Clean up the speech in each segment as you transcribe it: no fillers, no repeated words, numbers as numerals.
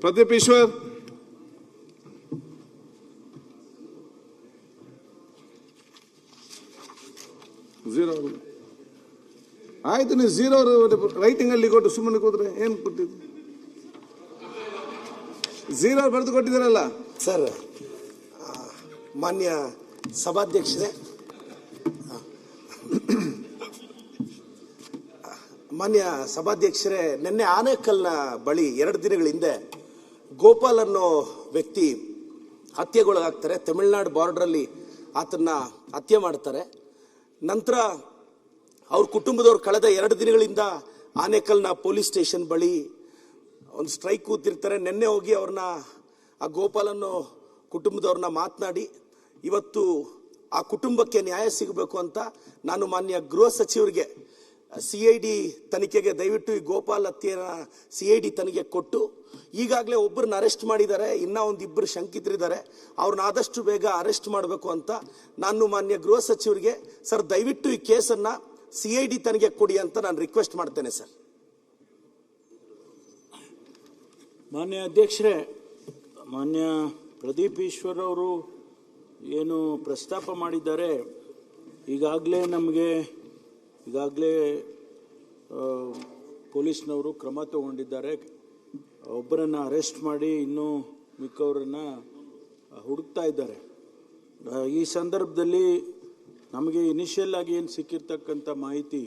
Pradeep Eshwar. Zero. ಆಯ್ತು, ನೀವು zero writing ಅಲ್ಲಿ ಕೊಟ್ಟು ಸುಮ್ಮನೆ ಕೂತ್ರೆ ಏನ್ ಕೊಟ್ಟಿದ್ದು? ಝೀರೋ ಬರೆದು ಕೊಟ್ಟಿದ್ದೀರಲ್ಲ ಸರ್. ಮಾನ್ಯ ಸಭಾಧ್ಯಕ್ಷರೇ, ನಿನ್ನೆ ಆನೇಕಲ್ನ ಬಳಿ 2 ದಿನಗಳ ಹಿಂದೆ ಗೋಪಾಲ್ ಅನ್ನೋ ವ್ಯಕ್ತಿ ಹತ್ಯೆಗೊಳಗಾಗ್ತಾರೆ. ತಮಿಳುನಾಡು ಬಾರ್ಡರಲ್ಲಿ ಆತನ್ನ ಹತ್ಯೆ ಮಾಡ್ತಾರೆ. ನಂತರ ಅವ್ರ ಕುಟುಂಬದವ್ರು ಕಳೆದ 2 ದಿನಗಳಿಂದ ಆನೇಕಲ್ನ ಪೊಲೀಸ್ ಸ್ಟೇಷನ್ ಬಳಿ ಒಂದು ಸ್ಟ್ರೈಕ್ ಕೂತಿರ್ತಾರೆ. ನಿನ್ನೆ ಹೋಗಿ ಅವ್ರನ್ನ, ಆ ಗೋಪಾಲ್ ಅನ್ನೋ ಕುಟುಂಬದವ್ರನ್ನ ಮಾತನಾಡಿ ಇವತ್ತು ಆ ಕುಟುಂಬಕ್ಕೆ ನ್ಯಾಯ ಸಿಗಬೇಕು ಅಂತ ನಾನು ಮಾನ್ಯ ಗೃಹ ಸಚಿವರಿಗೆ CID ತನಿಖೆಗೆ ದಯವಿಟ್ಟು ಈ ಗೋಪಾಲ್ ಹತ್ಯೆನ CID ತನಿಖೆ ಕೊಟ್ಟು, ಈಗಾಗಲೇ ಒಬ್ಬರನ್ನ ಅರೆಸ್ಟ್ ಮಾಡಿದ್ದಾರೆ, ಇನ್ನೂ ಒಂದು 2 ಶಂಕಿತರಿದ್ದಾರೆ, ಅವ್ರನ್ನ ಆದಷ್ಟು ಬೇಗ ಅರೆಸ್ಟ್ ಮಾಡಬೇಕು ಅಂತ ನಾನು ಮಾನ್ಯ ಗೃಹ ಸಚಿವರಿಗೆ ಸರ್ ದಯವಿಟ್ಟು ಈ ಕೇಸನ್ನು CID ತನಿಖೆ ಕೊಡಿ ಅಂತ ನಾನು ರಿಕ್ವೆಸ್ಟ್ ಮಾಡ್ತೇನೆ ಸರ್. ಮಾನ್ಯ ಅಧ್ಯಕ್ಷರೇ, ಮಾನ್ಯ ಪ್ರದೀಪ್ ಈಶ್ವರ್ ಅವರು ಏನು ಪ್ರಸ್ತಾಪ ಮಾಡಿದ್ದಾರೆ, ಈಗಾಗಲೇ ಪೊಲೀಸ್ನವರು ಕ್ರಮ ತಗೊಂಡಿದ್ದಾರೆ. ಒಬ್ಬರನ್ನು ಅರೆಸ್ಟ್ ಮಾಡಿ ಇನ್ನೂ ಮಿಕ್ಕವರನ್ನು ಹುಡುಕ್ತಾ ಇದ್ದಾರೆ. ಈ ಸಂದರ್ಭದಲ್ಲಿ ನಮಗೆ ಇನಿಷಿಯಲ್ ಆಗಿ ಏನು ಸಿಕ್ಕಿರ್ತಕ್ಕಂಥ ಮಾಹಿತಿ,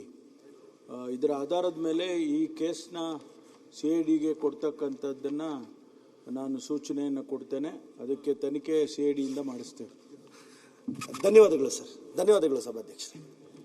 ಇದರ ಆಧಾರದ ಮೇಲೆ ಈ ಕೇಸ್ನ CIDಗೆ ಕೊಡ್ತಕ್ಕಂಥದ್ದನ್ನು ನಾನು ಸೂಚನೆಯನ್ನು ಕೊಡ್ತೇನೆ. ಅದಕ್ಕೆ ತನಿಖೆ CIDಯಿಂದ ಮಾಡಿಸ್ತೇವೆ. ಧನ್ಯವಾದಗಳು ಸರ್. ಧನ್ಯವಾದಗಳು ಸಭಾಧ್ಯಕ್ಷರೇ.